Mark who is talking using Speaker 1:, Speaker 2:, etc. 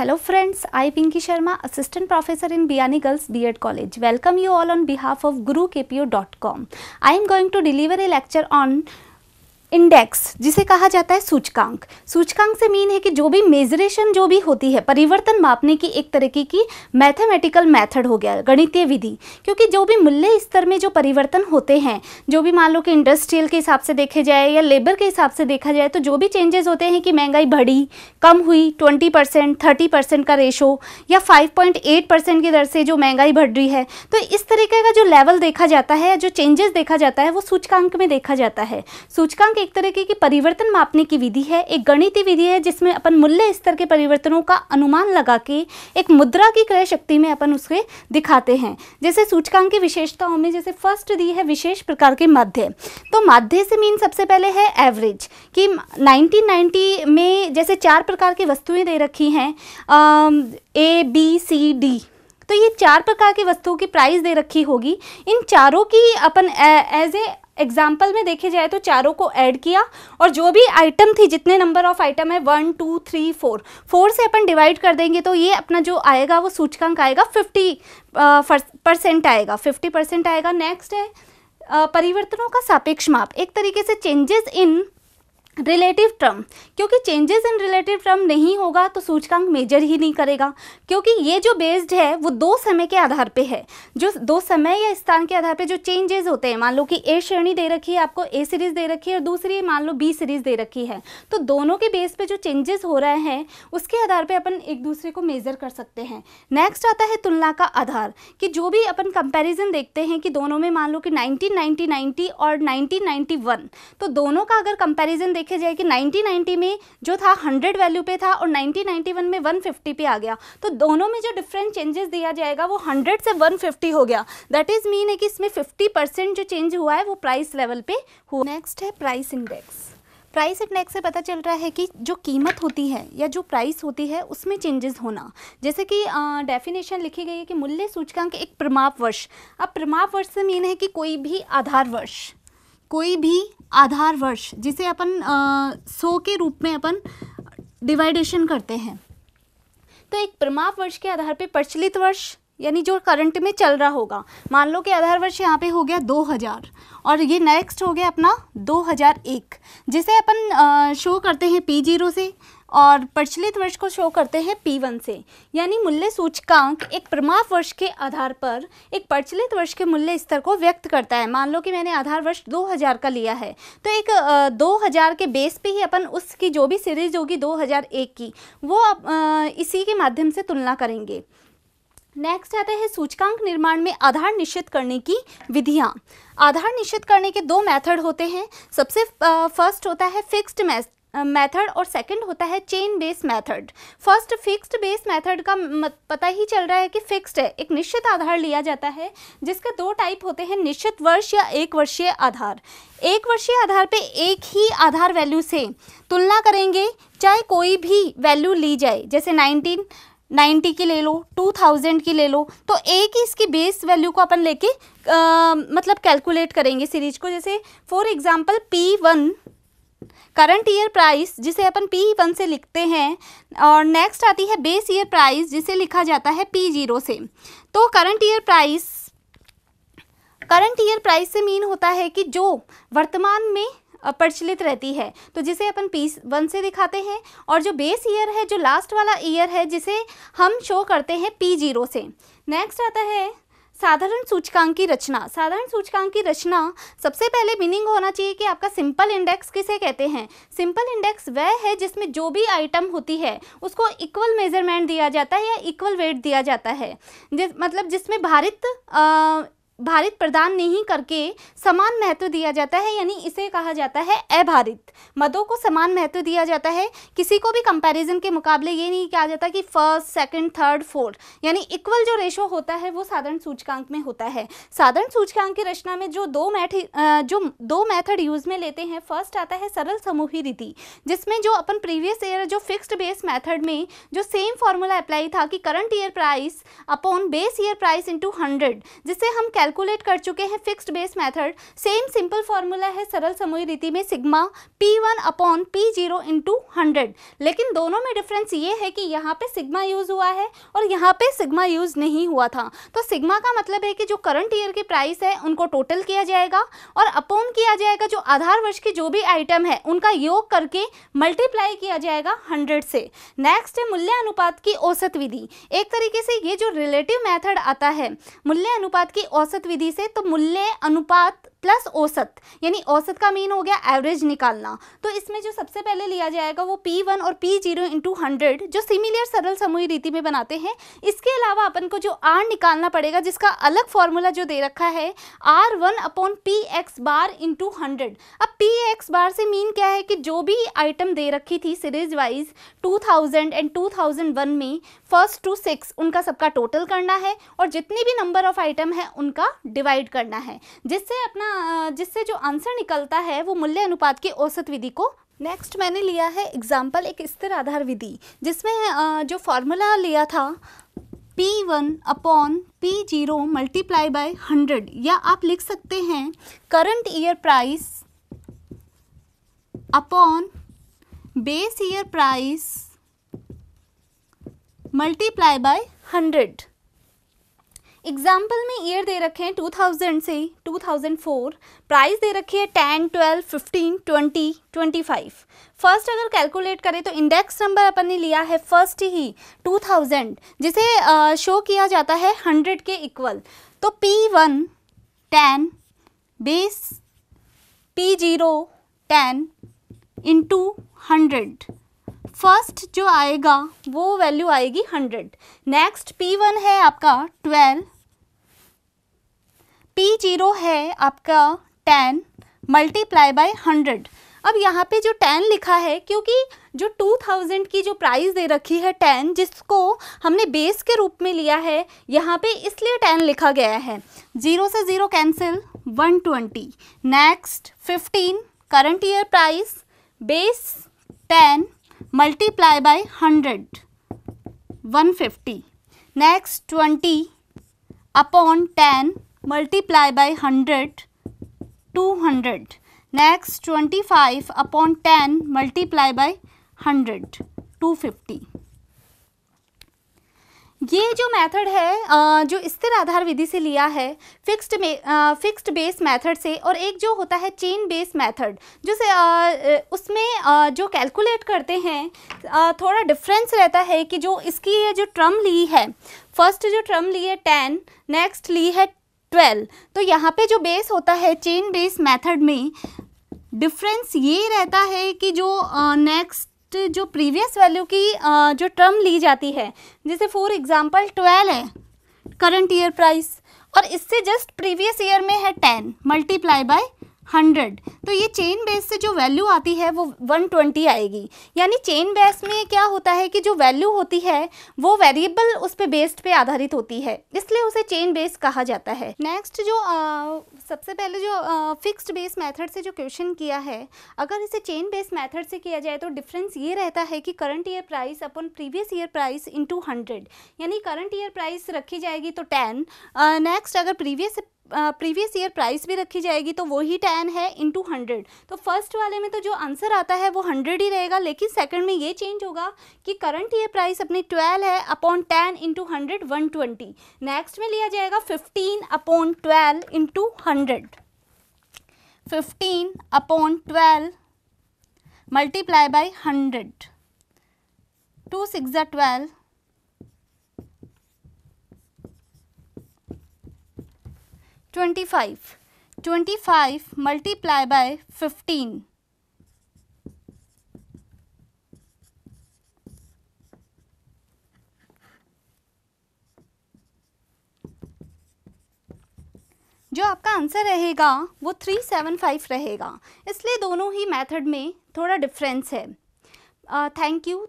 Speaker 1: Hello friends, I Pinky Sharma, Assistant Professor in Biyani Girls B.Ed College. Welcome you all on behalf of GuruKPO.com. I am going to deliver a lecture on index, जिसे कहा जाता है सूचकांक। सूचकांक से mean है कि जो भी मेजरेशन जो भी होती है, परिवर्तन मापने की एक तरीके की मैथमेटिकल मेथड हो गया, गणितीय विधि। क्योंकि जो भी मूल्य स्तर में जो परिवर्तन होते हैं, जो भी मान लो कि इंडस्ट्रियल के हिसाब से देखे जाए या लेबर के हिसाब से देखा जाए, तो जो भी चेंजेस होते हैं कि महंगाई बढ़ी, कम हुई, 20%, 30% का रेशो या 5.8% की दर से जो महंगाई बढ़ रही है, तो इस तरीके का जो लेवल देखा जाता है, जो चेंजेस देखा जाता है, वो सूचकांक में देखा जाता है। सूचकांक एक तरीके की परिवर्तन मापने की विधि है, एक गणितीय विधि है, जिसमें अपन मूल्य स्तर के परिवर्तनों का अनुमान लगा के एक मुद्रा की क्रय शक्ति में अपन उसके दिखाते हैं। जैसे सूचकांक की विशेषताओं में जैसे फर्स्ट दी है विशेष प्रकार के माध्य। तो माध्य से मीन सबसे पहले है एवरेज, कि 1990 में जैसे 4 प्रकार की वस्तुएं दे रखी हैं, A, B, C, D। तो ये 4 प्रकार की वस्तुओं की प्राइस दे रखी होगी। इन चारों की अपन एज ए एग्जाम्पल में देखे जाए तो चारों को ऐड किया और जो भी आइटम थी, जितने नंबर ऑफ आइटम है 1, 2, 3, 4 से अपन डिवाइड कर देंगे तो ये अपना जो आएगा वो सूचकांक आएगा 50% आएगा, 50% आएगा। नेक्स्ट है परिवर्तनों का सापेक्ष माप, एक तरीके से चेंजेस इन रिलेटिव टर्म, क्योंकि चेंजेस इन रिलेटिव टर्म नहीं होगा तो सूचकांक मेजर ही नहीं करेगा, क्योंकि ये जो बेस्ड है वो 2 समय के आधार पे है। जो 2 समय या स्थान के आधार पे जो चेंजेस होते हैं, मान लो कि ए श्रेणी दे रखी है, आपको ए सीरीज दे रखी है और दूसरी मान लो बी सीरीज दे रखी है, तो दोनों के बेस पे जो चेंजेस हो रहे हैं उसके आधार पे अपन एक दूसरे को मेजर कर सकते हैं। नेक्स्ट आता है तुलना का आधार, कि जो भी अपन कंपेरिजन देखते हैं कि दोनों में मान लो कि 1990 और 1991, तो दोनों का अगर कंपेरिजन देखे जाए कि 1990 में जो था 100 वैल्यू पे था और 1991 में 150 पे आ गया, तो दोनों में जो डिफरेंट चेंजेस दिया जाएगा वो 100 से 150 हो गया। दैट इज मीन है कि इसमें 50% जो चेंज हुआ है वो प्राइस लेवल पे हुआ। नेक्स्ट है प्राइस इंडेक्स। प्राइस इंडेक्स से पता चल रहा है कि जो कीमत होती है या जो प्राइस होती है उसमें चेंजेस होना। जैसे कि डेफिनेशन लिखी गई है कि मूल्य सूचकांक एक प्रमाप वर्ष। अब प्रमाप वर्ष से मीन है कि कोई भी आधार वर्ष जिसे अपन 100 के रूप में अपन डिवाइडेशन करते हैं, तो एक प्रमाप वर्ष के आधार पे प्रचलित वर्ष यानी जो करंट में चल रहा होगा, मान लो कि आधार वर्ष यहाँ पे हो गया 2000 और ये नेक्स्ट हो गया अपना 2001, जिसे अपन शो करते हैं P0 से और प्रचलित वर्ष को शो करते हैं P1 से। यानी मूल्य सूचकांक एक प्रमाप वर्ष के आधार पर एक प्रचलित वर्ष के मूल्य स्तर को व्यक्त करता है। मान लो कि मैंने आधार वर्ष 2000 का लिया है, तो एक 2000 के बेस पे ही अपन उसकी जो भी सीरीज होगी 2001 की, वो इसी के माध्यम से तुलना करेंगे। नेक्स्ट आता है सूचकांक निर्माण में आधार निश्चित करने की विधियाँ। आधार निश्चित करने के 2 मेथड होते हैं। सबसे फर्स्ट होता है फिक्स्ड मेथड और सेकंड होता है chain base method. First fixed base method का पता ही चल रहा है कि फिक्स्ड है, एक निश्चित आधार लिया जाता है, जिसके 2 टाइप होते हैं, निश्चित वर्ष या 1 वर्षीय आधार। 1 वर्षीय आधार पे एक ही आधार वैल्यू से तुलना करेंगे, चाहे कोई भी वैल्यू ली जाए, जैसे 1990 की ले लो, 2000 की ले लो, तो एक ही इसकी बेस वैल्यू को अपन लेके मतलब कैलकुलेट करेंगे सीरीज को। जैसे for example P1 current year price, जिसे अपन P1 से लिखते हैं, और नेक्स्ट आती है बेस ईयर प्राइस, जिसे लिखा जाता है P0 से। तो करंट ईयर प्राइस से मीन होता है कि जो वर्तमान में प्रचलित रहती है, तो जिसे अपन P1 से दिखाते हैं, और जो बेस ईयर है, जो लास्ट वाला ईयर है, जिसे हम शो करते हैं P0 से। नेक्स्ट आता है साधारण सूचकांक की रचना। साधारण सूचकांक की रचना सबसे पहले मीनिंग होना चाहिए कि आपका सिंपल इंडेक्स किसे कहते हैं। सिंपल इंडेक्स वह है जिसमें जो भी आइटम होती है उसको इक्वल मेजरमेंट दिया जाता है या इक्वल वेट दिया जाता है, मतलब जिसमें भारित प्रदान नहीं करके समान महत्व दिया जाता है, यानी इसे कहा जाता है अभारित। मदों को समान महत्व दिया जाता है, किसी को भी कंपैरिजन के मुकाबले ये नहीं कहा जाता कि फर्स्ट, सेकंड, थर्ड, फोर्थ, यानी इक्वल जो रेशो होता है वो साधारण सूचकांक में होता है। साधारण सूचकांक की रचना में जो दो मेथड यूज में लेते हैं, फर्स्ट आता है सरल समूही रीति, जिसमें जो अपन प्रीवियस ईयर जो फिक्स्ड बेस मेथड में जो सेम फॉर्मूला अप्लाई था कि current year price upon base year price into 100, जिससे हम कैलकुलेट कर चुके हैं fixed base method, same simple formula है सरल समूही रीति में sigma P1 upon P0 into 100, लेकिन दोनों में डिफरेंस ये है कि यहाँ पे सिग्मा यूज़ हुआ है और यहाँ पे सिग्मा यूज़ नहीं हुआ था। तो सिग्मा का मतलब है कि जो करंट ईयर की प्राइस है उनको टोटल किया जाएगा और अपॉन किया जाएगा जो आधार वर्ष की जो भी आइटम है उनका योग करके मल्टीप्लाई किया जाएगा 100 से। नेक्स्ट है मूल्य अनुपात की औसत विधि। एक तरीके से ये जो रिलेटिव मेथड आता है मूल्य अनुपात की औसत विधि से, तो मूल्य अनुपात प्लस औसत, यानी औसत का मीन हो गया एवरेज निकालना। तो इसमें जो सबसे पहले लिया जाएगा वो P1 और P0 इंटू 100 जो सिमिलर सरल समूही रीति में बनाते हैं। इसके अलावा अपन को जो R निकालना पड़ेगा जिसका अलग फॉर्मूला जो दे रखा है R1 upon PX bar into 100। अब PX बार से मीन क्या है कि जो भी आइटम दे रखी थी सीरीज वाइज 2000 एंड 2001 में फर्स्ट टू 6 उनका सबका टोटल करना है और जितनी भी नंबर ऑफ आइटम है उनका डिवाइड करना है, जिससे जो आंसर निकलता है वो मूल्य अनुपात की औसत विधि को। नेक्स्ट मैंने लिया है एग्जाम्पल एक स्थिर आधार विधि, जिसमें जो फॉर्मूला लिया था P1 upon P0 multiply by 100, या आप लिख सकते हैं current year price upon base year price multiply by 100। Example में ईयर दे रखे हैं 2000 से 2004, प्राइस दे रखी है 10, 12, 15, 20, 25। फर्स्ट अगर कैलकुलेट करें तो इंडेक्स नंबर अपन ने लिया है फर्स्ट ही 2000, जिसे शो किया जाता है 100 के इक्वल। तो P1 10 base P0 10 into 100, first जो आएगा वो वैल्यू आएगी 100। नेक्स्ट P1 है आपका 12, P0 है आपका 10 मल्टीप्लाई बाय 100। अब यहाँ पे जो 10 लिखा है क्योंकि जो 2000 की जो प्राइस दे रखी है 10, जिसको हमने बेस के रूप में लिया है यहाँ पे, इसलिए 10 लिखा गया है। 0 से 0 cancel, 120। Next 15 current year price base 10 multiply by 100 150। Next 20 upon 10 multiply by 100 200। Next 25 upon 10 multiply by 100 250। ये जो मेथड है जो स्थिर आधार विधि से लिया है फिक्स्ड बेस मेथड से, और एक जो होता है चेन बेस मेथड जो से उसमें जो कैलकुलेट करते हैं थोड़ा डिफरेंस रहता है कि जो इसकी ये जो टर्म ली है, फर्स्ट जो टर्म ली है 10, नेक्स्ट ली है 12, तो यहाँ पे जो बेस होता है चेन बेस मेथड में डिफरेंस ये रहता है कि जो नेक्स्ट जो प्रीवियस वैल्यू की जो टर्म ली जाती है, जैसे फॉर एग्जांपल 12 है करंट ईयर प्राइस और इससे जस्ट प्रीवियस ईयर में है 10 मल्टीप्लाई बाय 100, तो ये चेन बेस से जो वैल्यू आती है वो 120 आएगी। यानी चेन बेस में क्या होता है कि जो वैल्यू होती है वो वेरिएबल उस पे बेस्ड पे आधारित होती है, इसलिए उसे चेन बेस कहा जाता है। नेक्स्ट जो सबसे पहले जो फिक्स्ड बेस मेथड से जो क्वेश्चन किया है, अगर इसे चेन बेस मेथड से किया जाए तो डिफरेंस ये रहता है कि current year price upon previous year price into 100, यानी करंट ईयर प्राइस रखी जाएगी तो 10, नेक्स्ट अगर प्रीवियस ईयर प्राइस भी रखी जाएगी तो वही 10 है इंटू 100। तो फर्स्ट वाले में तो जो आंसर आता है वो 100 ही रहेगा, लेकिन सेकंड में ये चेंज होगा कि करंट ईयर प्राइस अपनी 12 है अपॉन 10 इंटू 100 120। नेक्स्ट में लिया जाएगा 15 upon 12 into 100, 15 upon 12 multiply by 100, 2 6 12, 25 multiply by 15, जो आपका आंसर रहेगा वो 375 रहेगा। इसलिए दोनों ही मेथड में थोड़ा डिफरेंस है। Thank you.